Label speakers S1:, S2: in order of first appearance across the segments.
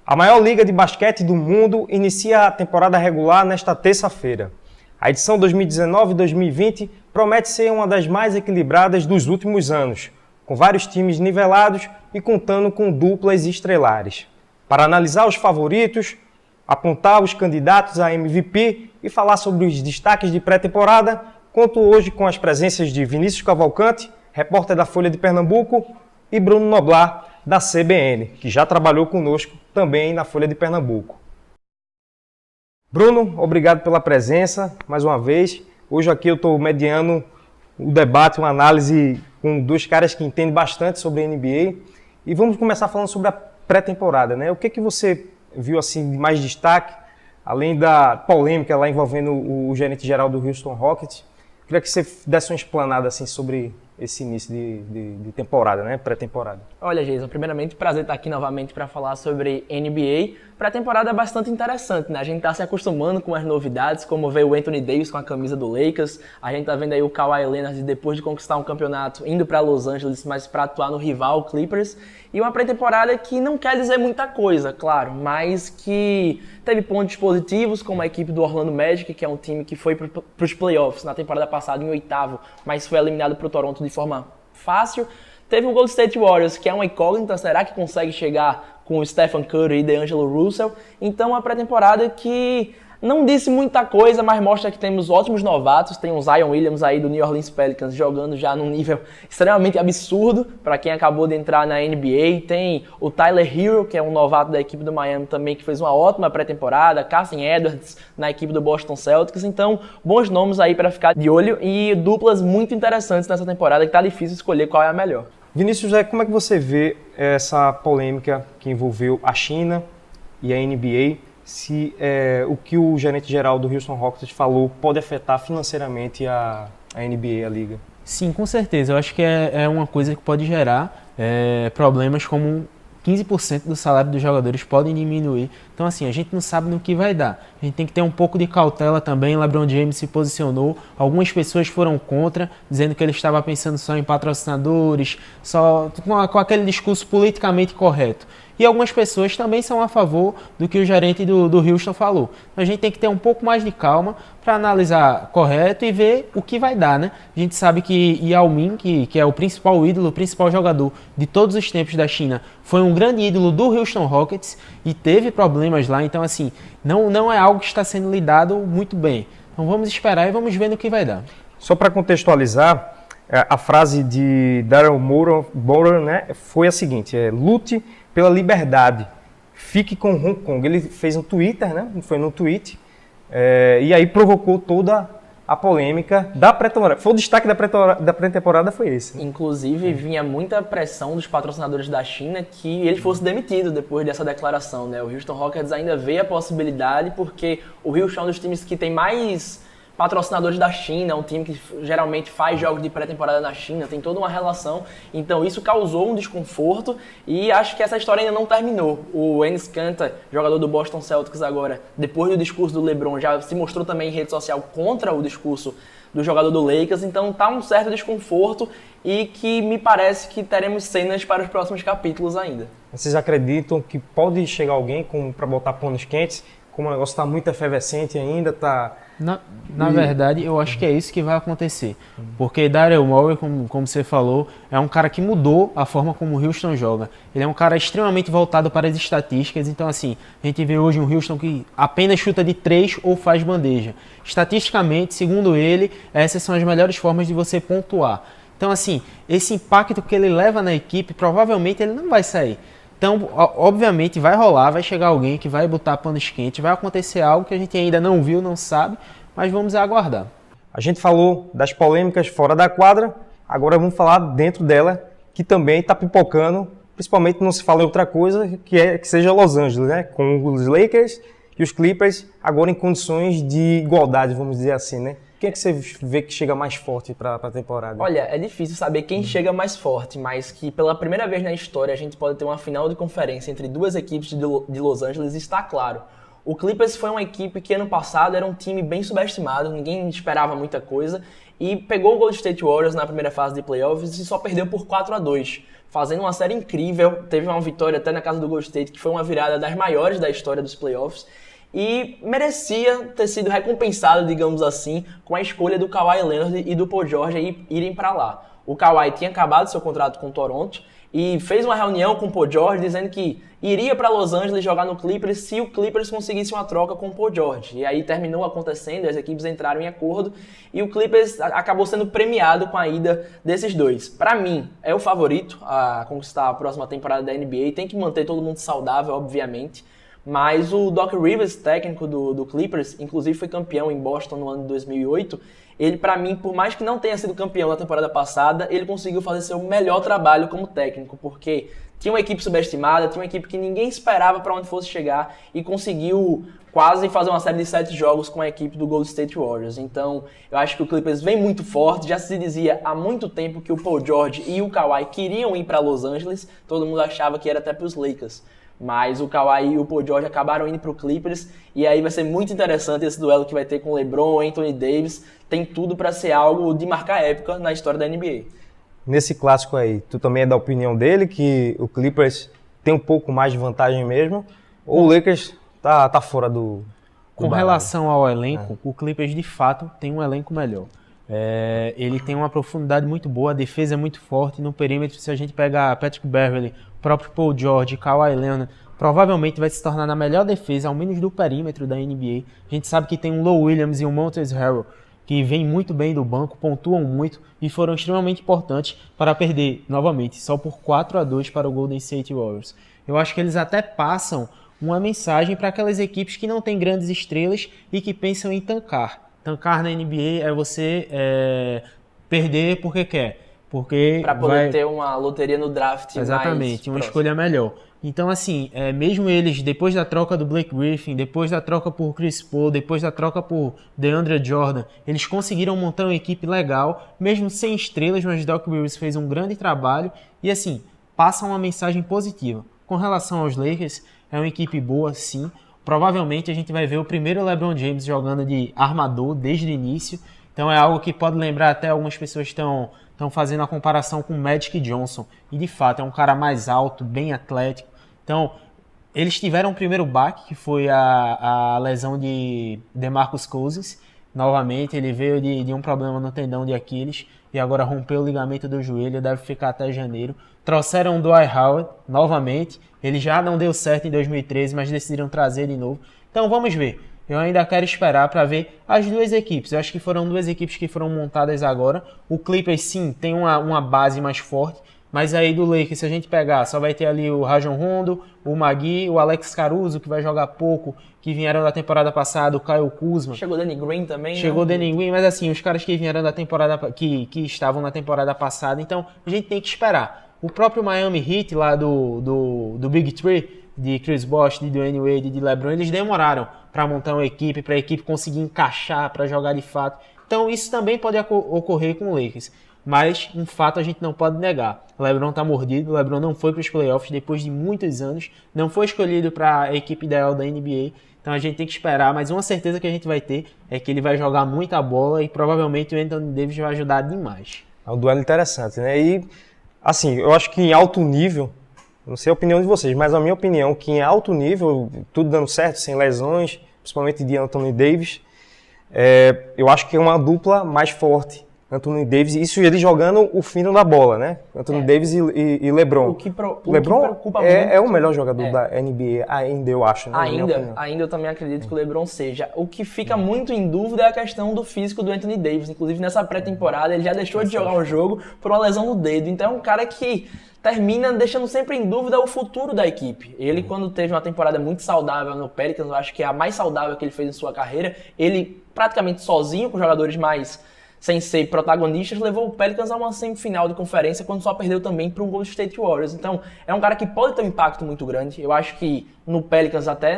S1: A maior liga de basquete do mundo inicia a temporada regular nesta terça-feira. A edição 2019-2020 promete ser uma das mais equilibradas dos últimos anos, com vários times nivelados e contando com duplas estrelares. Para analisar os favoritos, apontar os candidatos a MVP e falar sobre os destaques de pré-temporada, conto hoje com as presenças de Vinícius Cavalcante, repórter da Folha de Pernambuco, e Bruno Noblar, da CBN, que já trabalhou conosco também na Folha de Pernambuco. Bruno, obrigado pela presença mais uma vez. Hoje aqui eu estou mediando o debate, uma análise com dois caras que entendem bastante sobre a NBA. E vamos começar falando sobre a pré-temporada, né? O que você viu assim de mais destaque, além da polêmica lá envolvendo o gerente geral do Houston Rockets? Queria que você desse uma explanada assim sobre esse início de temporada, né? Pré-temporada.
S2: Olha, Jason, primeiramente, prazer estar aqui novamente para falar sobre NBA. Pré-temporada é bastante interessante, né? A gente está se acostumando com as novidades, como veio o Anthony Davis com a camisa do Lakers, a gente está vendo aí o Kawhi Leonard, depois de conquistar um campeonato, indo para Los Angeles, mas para atuar no rival Clippers, e uma pré-temporada que não quer dizer muita coisa, claro, mas que teve pontos positivos, como a equipe do Orlando Magic, que é um time que foi para os playoffs na temporada passada em oitavo, mas foi eliminado para o Toronto de forma fácil. Teve o Golden State Warriors, que é uma incógnita, será que consegue chegar com o Stephen Curry e D'Angelo Russell? Então, uma pré-temporada que não disse muita coisa, mas mostra que temos ótimos novatos. Tem o Zion Williams aí do New Orleans Pelicans jogando já num nível extremamente absurdo para quem acabou de entrar na NBA. Tem o Tyler Hero, que é um novato da equipe do Miami também, que fez uma ótima pré-temporada. Carson Edwards na equipe do Boston Celtics. Então, bons nomes aí para ficar de olho e duplas muito interessantes nessa temporada que tá difícil escolher qual é a melhor.
S1: Vinícius, como é que você vê essa polêmica que envolveu a China e a NBA? Se o que o gerente geral do Houston Rockets falou pode afetar financeiramente a NBA, a liga?
S3: Sim, com certeza. Eu acho que é uma coisa que pode gerar problemas como 15% do salário dos jogadores podem diminuir. Então, assim, a gente não sabe no que vai dar. A gente tem que ter um pouco de cautela também. LeBron James se posicionou. Algumas pessoas foram contra, dizendo que ele estava pensando só em patrocinadores, só com aquele discurso politicamente correto. E algumas pessoas também são a favor do que o gerente do Houston falou. Então, a gente tem que ter um pouco mais de calma para analisar correto e ver o que vai dar, né? A gente sabe que Yao Ming, que é o principal ídolo, o principal jogador de todos os tempos da China, foi um grande ídolo do Houston Rockets e teve problemas lá. Então, assim, não é algo que está sendo lidado muito bem. Então, vamos esperar e vamos ver no que vai dar.
S1: Só para contextualizar, a frase de Daryl Morey, né, foi a seguinte: lute pela liberdade, fique com Hong Kong. Ele fez no Twitter, né? Foi no tweet, e aí provocou toda a polêmica da pré-temporada. Foi o destaque da pré-temporada, foi esse. Né?
S2: Inclusive, vinha muita pressão dos patrocinadores da China que ele fosse demitido depois dessa declaração, né? O Houston Rockets ainda vê a possibilidade, porque o Houston é um dos times que tem mais patrocinadores da China, é um time que geralmente faz jogos de pré-temporada na China, tem toda uma relação, então isso causou um desconforto e acho que essa história ainda não terminou. O Enes Kanter, jogador do Boston Celtics agora, depois do discurso do LeBron, já se mostrou também em rede social contra o discurso do jogador do Lakers, então tá um certo desconforto e que me parece que teremos cenas para os próximos capítulos ainda.
S1: Vocês acreditam que pode chegar alguém para botar panos quentes, como o negócio está muito efervescente ainda, tá...
S3: Na verdade, eu acho que é isso que vai acontecer. Porque Daryl Morey, como você falou, é um cara que mudou a forma como o Houston joga. Ele é um cara extremamente voltado para as estatísticas. Então, assim, a gente vê hoje um Houston que apenas chuta de 3 ou faz bandeja. Estatisticamente, segundo ele, essas são as melhores formas de você pontuar. Então, assim, esse impacto que ele leva na equipe, provavelmente ele não vai sair. Então, obviamente, vai rolar, vai chegar alguém que vai botar panos quentes, vai acontecer algo que a gente ainda não viu, não sabe, mas vamos aguardar.
S1: A gente falou das polêmicas fora da quadra, agora vamos falar dentro dela, que também está pipocando, principalmente não se fala em outra coisa, que seja Los Angeles, né? Com os Lakers e os Clippers agora em condições de igualdade, vamos dizer assim, né? Quem é que você vê que chega mais forte para a temporada?
S2: Olha, é difícil saber quem chega mais forte, mas que pela primeira vez na história a gente pode ter uma final de conferência entre duas equipes de Los Angeles está claro. O Clippers foi uma equipe que ano passado era um time bem subestimado, ninguém esperava muita coisa, e pegou o Golden State Warriors na primeira fase de playoffs e só perdeu por 4-2, fazendo uma série incrível. Teve uma vitória até na casa do Golden State, que foi uma virada das maiores da história dos playoffs, e merecia ter sido recompensado, digamos assim, com a escolha do Kawhi Leonard e do Paul George irem para lá. O Kawhi tinha acabado seu contrato com o Toronto e fez uma reunião com o Paul George dizendo que iria para Los Angeles jogar no Clippers se o Clippers conseguisse uma troca com o Paul George. E aí terminou acontecendo, as equipes entraram em acordo e o Clippers acabou sendo premiado com a ida desses dois. Para mim, é o favorito a conquistar a próxima temporada da NBA. Tem que manter todo mundo saudável, obviamente. Mas o Doc Rivers, técnico do Clippers, inclusive foi campeão em Boston no ano de 2008, ele, para mim, por mais que não tenha sido campeão na temporada passada, ele conseguiu fazer seu melhor trabalho como técnico, porque tinha uma equipe subestimada, tinha uma equipe que ninguém esperava para onde fosse chegar e conseguiu quase fazer uma série de 7 jogos com a equipe do Golden State Warriors. Então, eu acho que o Clippers vem muito forte, já se dizia há muito tempo que o Paul George e o Kawhi queriam ir para Los Angeles, todo mundo achava que era até para os Lakers. Mas o Kawhi e o Paul George acabaram indo para o Clippers e aí vai ser muito interessante esse duelo que vai ter com o LeBron, Anthony Davis. Tem tudo para ser algo de marcar época na história da NBA.
S1: Nesse clássico aí, tu também é da opinião dele que o Clippers tem um pouco mais de vantagem mesmo? Ou o Lakers tá fora do
S3: Com relação ao elenco, o Clippers de fato tem um elenco melhor. Ele tem uma profundidade muito boa, a defesa é muito forte. No perímetro, se a gente pegar Patrick Beverley, o próprio Paul George, Kawhi Leonard, provavelmente vai se tornar na melhor defesa, ao menos do perímetro da NBA. A gente sabe que tem um Lou Williams e um Montrezl Harrell, que vêm muito bem do banco, pontuam muito e foram extremamente importantes para perder, novamente, só por 4-2 para o Golden State Warriors. Eu acho que eles até passam uma mensagem para aquelas equipes que não têm grandes estrelas e que pensam em tancar. Tancar na NBA é você perder porque quer.
S2: Para poder ter uma loteria no draft.
S3: Exatamente, uma escolha melhor. Então, assim, mesmo eles, depois da troca do Blake Griffin, depois da troca por Chris Paul, depois da troca por DeAndre Jordan, eles conseguiram montar uma equipe legal, mesmo sem estrelas, mas Doc Rivers fez um grande trabalho e, assim, passa uma mensagem positiva. Com relação aos Lakers, é uma equipe boa, sim. Provavelmente a gente vai ver o primeiro LeBron James jogando de armador desde o início. Então é algo que pode lembrar, até algumas pessoas estão fazendo a comparação com o Magic Johnson. E de fato é um cara mais alto, bem atlético. Então eles tiveram o primeiro baque, que foi a lesão de DeMarcus Cousins. Novamente ele veio de um problema no tendão de Aquiles e agora rompeu o ligamento do joelho, deve ficar até janeiro. Trouxeram o Dwight Howard novamente, ele já não deu certo em 2013, mas decidiram trazer de novo. Então vamos ver, eu ainda quero esperar para ver as duas equipes. Eu acho que foram duas equipes que foram montadas agora. O Clippers sim tem uma base mais forte, mas aí do Lakers, se a gente pegar, só vai ter ali o Rajon Rondo, o Magui, o Alex Caruso, que vai jogar pouco, que vieram da temporada passada, o Kyle Kuzma.
S2: Chegou o Danny Green também,
S3: Chegou o Danny Green, mas assim, os caras que vieram da temporada, que estavam na temporada passada, então a gente tem que esperar. O próprio Miami Heat lá do Big Three, de Chris Bosh, de Dwayne Wade e de LeBron, eles demoraram para montar uma equipe, para a equipe conseguir encaixar, para jogar de fato. Então isso também pode ocorrer com o Lakers. Mas, um fato a gente não pode negar. O LeBron está mordido, o LeBron não foi para os playoffs depois de muitos anos, não foi escolhido para a equipe ideal da NBA, então a gente tem que esperar, mas uma certeza que a gente vai ter é que ele vai jogar muita bola e provavelmente o Anthony Davis vai ajudar demais.
S1: É um duelo interessante, né? E, assim, eu acho que em alto nível, não sei a opinião de vocês, mas a minha opinião é que em alto nível, tudo dando certo, sem lesões, principalmente de Anthony Davis, eu acho que é uma dupla mais forte. Anthony Davis, isso ele jogando o fino da bola, né? Anthony Davis e LeBron. LeBron
S2: preocupa muito
S1: é o melhor jogador da NBA, ainda eu acho, né?
S2: Ainda eu também acredito que o LeBron seja. O que fica muito em dúvida é a questão do físico do Anthony Davis. Inclusive nessa pré-temporada ele já deixou de jogar um jogo por uma lesão no dedo. Então é um cara que termina deixando sempre em dúvida o futuro da equipe. Ele, quando teve uma temporada muito saudável no Pelicans, eu acho que é a mais saudável que ele fez em sua carreira, ele praticamente sozinho, com jogadores mais sem ser protagonistas, levou o Pelicans a uma semifinal de conferência, quando só perdeu também para o Golden State Warriors. Então, é um cara que pode ter um impacto muito grande. Eu acho que no Pelicans, até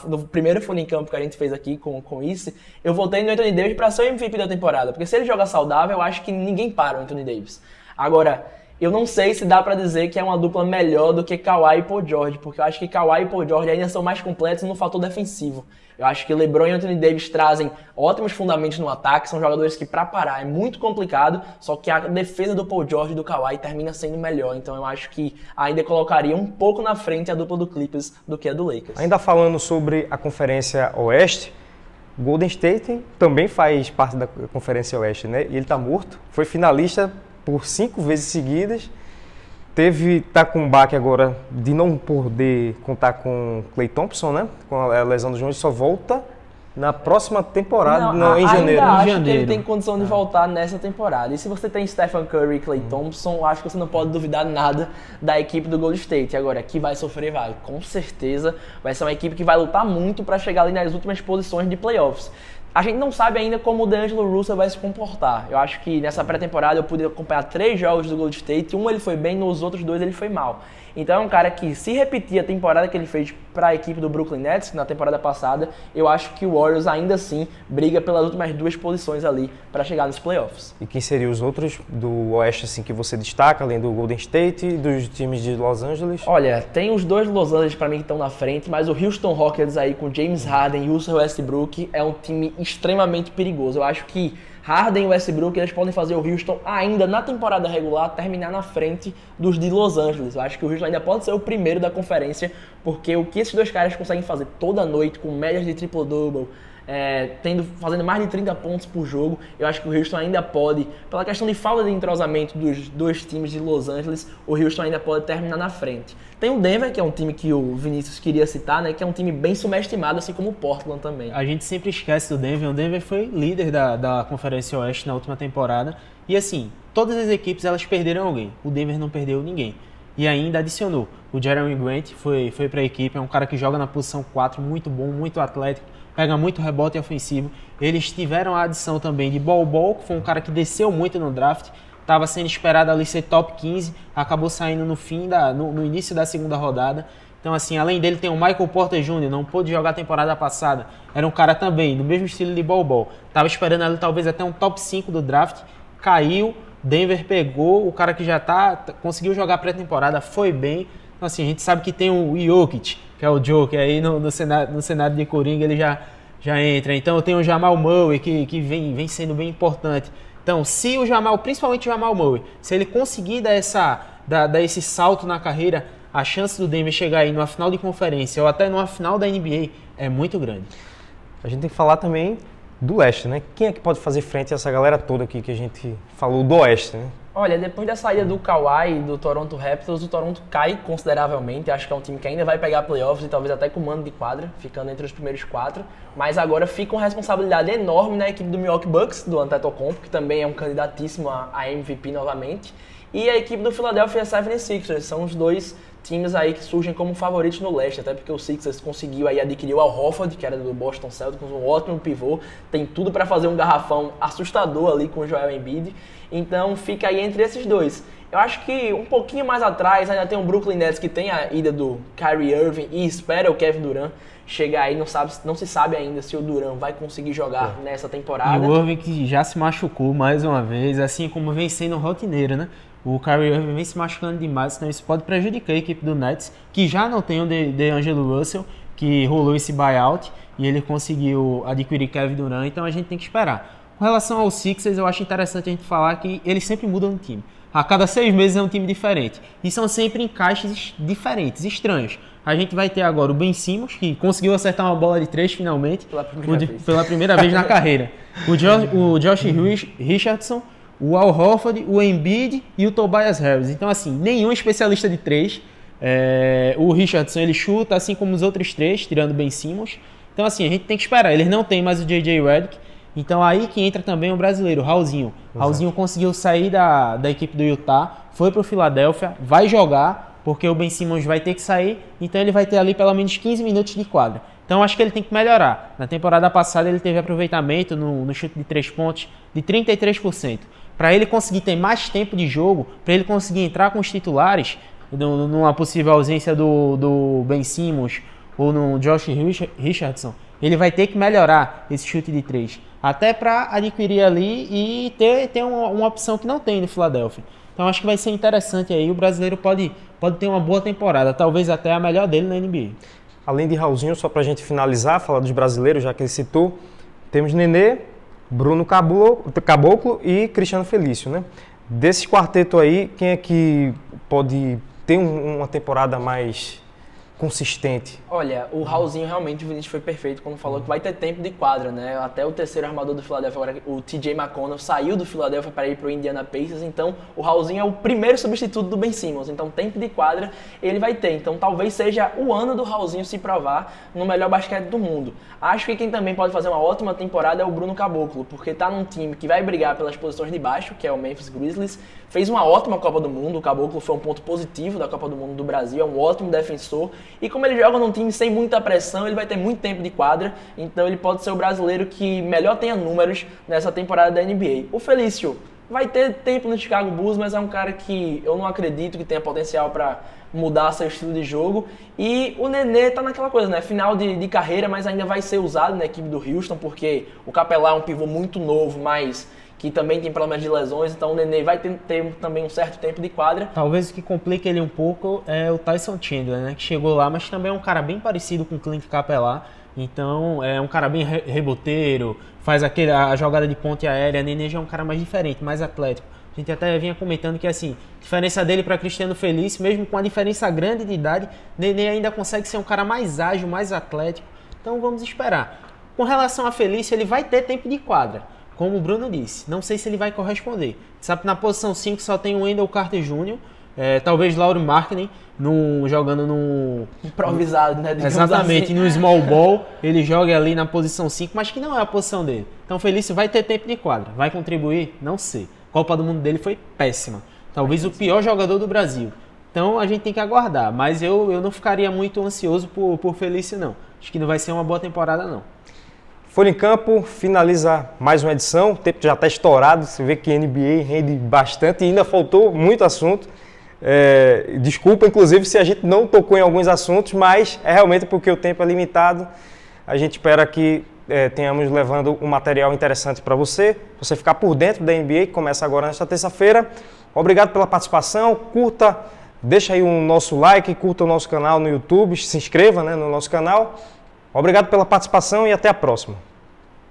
S2: no primeiro Folha em Campo que a gente fez aqui com isso, eu votei no Anthony Davis para ser o MVP da temporada, porque se ele joga saudável, eu acho que ninguém para o Anthony Davis. Agora, eu não sei se dá pra dizer que é uma dupla melhor do que Kawhi e Paul George, porque eu acho que Kawhi e Paul George ainda são mais completos no fator defensivo. Eu acho que LeBron e Anthony Davis trazem ótimos fundamentos no ataque, são jogadores que pra parar é muito complicado, só que a defesa do Paul George e do Kawhi termina sendo melhor, então eu acho que ainda colocaria um pouco na frente a dupla do Clippers do que a do Lakers.
S1: Ainda falando sobre a Conferência Oeste, Golden State também faz parte da Conferência Oeste, né? E ele tá morto, foi finalista por 5 vezes seguidas, tá com um baque agora de não poder contar com Klay Thompson, né? Com a lesão do joelho, só volta na próxima temporada, em janeiro.
S2: Ainda acho
S3: janeiro.
S2: que ele tem condição de voltar nessa temporada. E se você tem Stephen Curry e Klay Thompson, acho que você não pode duvidar nada da equipe do Golden State. Agora, que vai sofrer, vai. Com certeza vai ser uma equipe que vai lutar muito para chegar ali nas últimas posições de playoffs. A gente não sabe ainda como o D'Angelo Russell vai se comportar. Eu acho que nessa pré-temporada eu pude acompanhar 3 jogos do Golden State, um ele foi bem, nos outros 2 ele foi mal. Então é um cara que, se repetir a temporada que ele fez para a equipe do Brooklyn Nets na temporada passada, eu acho que o Warriors ainda assim briga pelas últimas 2 posições ali para chegar nos playoffs.
S1: E quem seriam os outros do Oeste assim, que você destaca, além do Golden State e dos times de Los Angeles?
S2: Olha, tem os 2 Los Angeles para mim que estão na frente, mas o Houston Rockets aí com James Harden e Russell Westbrook é um time extremamente perigoso. Eu acho que Harden e Westbrook, eles podem fazer o Houston ainda na temporada regular terminar na frente dos de Los Angeles. Eu acho que o Houston ainda pode ser o primeiro da conferência, porque o que esses 2 caras conseguem fazer toda noite com médias de triple-double, fazendo mais de 30 pontos por jogo, eu acho que o Houston ainda pode, pela questão de falta de entrosamento dos 2 times de Los Angeles, o Houston ainda pode terminar na frente. Tem o Denver, que é um time que o Vinícius queria citar, né, que é um time bem subestimado, assim como o Portland também.
S3: A gente sempre esquece do Denver. O Denver foi líder da Conferência Oeste na última temporada. E assim, todas as equipes elas perderam alguém. O Denver não perdeu ninguém. E ainda adicionou. O Jeremy Grant foi para a equipe, é um cara que joga na posição 4, muito bom, muito atlético, pega muito rebote ofensivo. Eles tiveram a adição também de Bol Bol, que foi um cara que desceu muito no draft, estava sendo esperado ali ser top 15, acabou saindo no início da segunda rodada. Então assim, além dele tem o Michael Porter Jr., não pôde jogar a temporada passada, era um cara também do mesmo estilo de Bol Bol, estava esperando ali talvez até um top 5 do draft, caiu, Denver pegou, o cara que já conseguiu jogar pré-temporada, foi bem. Então assim, a gente sabe que tem o Jokic, que é o Joker, aí no cenário de Coringa ele já entra. Então tem o Jamal Murray, que vem sendo bem importante. Então, se o Jamal, principalmente o Jamal Murray, se ele conseguir dar esse salto na carreira, a chance do Denver chegar aí numa final de conferência ou até numa final da NBA é muito grande.
S1: A gente tem que falar também do Leste, né? Quem é que pode fazer frente a essa galera toda aqui que a gente falou do Oeste, né?
S2: Olha, depois da saída do Kawhi do Toronto Raptors, o Toronto cai consideravelmente. Acho que é um time que ainda vai pegar playoffs e talvez até com mando de quadra, ficando entre os primeiros 4. Mas agora fica uma responsabilidade enorme na equipe do Milwaukee Bucks, do Antetokounmpo, que também é um candidatíssimo a MVP novamente. E a equipe do Philadelphia 76ers, são os 2 times aí que surgem como favoritos no leste, até porque o Sixers conseguiu aí adquirir o Al Horford, que era do Boston Celtics, um ótimo pivô, tem tudo para fazer um garrafão assustador ali com o Joel Embiid, então fica aí entre esses 2. Eu acho que um pouquinho mais atrás ainda tem o Brooklyn Nets, que tem a ida do Kyrie Irving e espera o Kevin Durant chegar aí, não se sabe ainda se o Durant vai conseguir jogar nessa temporada.
S3: E o Irving que já se machucou mais uma vez, assim como vem sendo rotineiro, né? O Kyrie Irving vem se machucando demais, então isso pode prejudicar a equipe do Nets, que já não tem o D'Angelo Russell, que rolou esse buyout e ele conseguiu adquirir Kevin Durant, então a gente tem que esperar. Com relação aos Sixers, eu acho interessante a gente falar que eles sempre mudam de time. A cada 6 meses é um time diferente. E são sempre encaixes diferentes, estranhos. A gente vai ter agora o Ben Simmons, que conseguiu acertar uma bola de 3 finalmente. Pela primeira vez na carreira. O Josh Richardson, o Al Horford, o Embiid e o Tobias Harris. Então, assim, nenhum especialista de 3. O Richardson, ele chuta, assim como os outros 3, tirando o Ben Simmons. Então, assim, a gente tem que esperar. Eles não têm mais o J.J. Redick. Então, aí que entra também o brasileiro, o Raulzinho. Exato. Raulzinho conseguiu sair da equipe do Utah, foi para o Philadelphia, vai jogar, porque o Ben Simmons vai ter que sair. Então, ele vai ter ali pelo menos 15 minutos de quadra. Então, acho que ele tem que melhorar. Na temporada passada, ele teve aproveitamento no chute de 3 pontos de 33%. Para ele conseguir ter mais tempo de jogo, para ele conseguir entrar com os titulares, numa possível ausência do Ben Simmons ou no Josh Richardson, ele vai ter que melhorar esse chute de 3. Até para adquirir ali e ter uma opção que não tem no Philadelphia. Então acho que vai ser interessante aí, o brasileiro pode ter uma boa temporada, talvez até a melhor dele na NBA.
S1: Além de Raulzinho, só para a gente finalizar, falar dos brasileiros, já que ele citou, temos Nenê, Bruno Caboclo e Cristiano Felício, né? Desse quarteto aí, quem é que pode ter uma temporada mais consistente?
S2: Olha, o Raulzinho realmente, o Vinícius foi perfeito quando falou que vai ter tempo de quadra, né? Até o terceiro armador do Philadelphia, agora o TJ McConnell, saiu do Philadelphia para ir para o Indiana Pacers, então o Raulzinho é o primeiro substituto do Ben Simmons, então tempo de quadra ele vai ter. Então talvez seja o ano do Raulzinho se provar no melhor basquete do mundo. Acho que quem também pode fazer uma ótima temporada é o Bruno Caboclo, porque tá num time que vai brigar pelas posições de baixo, que é o Memphis Grizzlies, fez uma ótima Copa do Mundo, o Caboclo foi um ponto positivo da Copa do Mundo do Brasil, é um ótimo defensor, e como ele joga num time sem muita pressão, ele vai ter muito tempo de quadra, então ele pode ser o brasileiro que melhor tenha números nessa temporada da NBA. O Felício vai ter tempo no Chicago Bulls, mas é um cara que eu não acredito que tenha potencial para mudar seu estilo de jogo. E o Nenê tá naquela coisa, né? Final de carreira, mas ainda vai ser usado na equipe do Houston, porque o Capelá é um pivô muito novo, mas que também tem problemas de lesões, então o Nenê vai ter também um certo tempo de quadra.
S3: Talvez o que complica ele um pouco é o Tyson Chandler, né? Que chegou lá, mas também é um cara bem parecido com o Clint Capelá. Então é um cara bem reboteiro, faz a jogada de ponte aérea. Nenê já é um cara mais diferente, mais atlético. A gente até vinha comentando que assim, a diferença dele para Cristiano Felício, mesmo com a diferença grande de idade, Nenê ainda consegue ser um cara mais ágil, mais atlético. Então vamos esperar. Com relação a Felício, ele vai ter tempo de quadra, como o Bruno disse. Não sei se ele vai corresponder. Sabe que na posição 5 só tem o Wendell Carter Jr., talvez Lauri Markkanen jogando no...
S2: improvisado, né?
S3: Exatamente,
S2: assim.
S3: no small ball, ele joga ali na posição 5, mas que não é a posição dele. Então Felício vai ter tempo de quadra. Vai contribuir? Não sei. A Copa do Mundo dele foi péssima. Talvez o pior jogador do Brasil. Então a gente tem que aguardar. Mas eu não ficaria muito ansioso por Felício, não. Acho que não vai ser uma boa temporada, não.
S1: Folha em Campo finaliza mais uma edição. O tempo já está estourado. Você vê que a NBA rende bastante e ainda faltou muito assunto. Desculpa, inclusive, se a gente não tocou em alguns assuntos, mas é realmente porque o tempo é limitado. A gente espera que tenhamos levando um material interessante para você ficar por dentro da NBA, que começa agora nesta terça-feira. Obrigado pela participação, curta, deixa aí o nosso like, curta o nosso canal no YouTube, se inscreva, né, no nosso canal. Obrigado pela participação e até a próxima.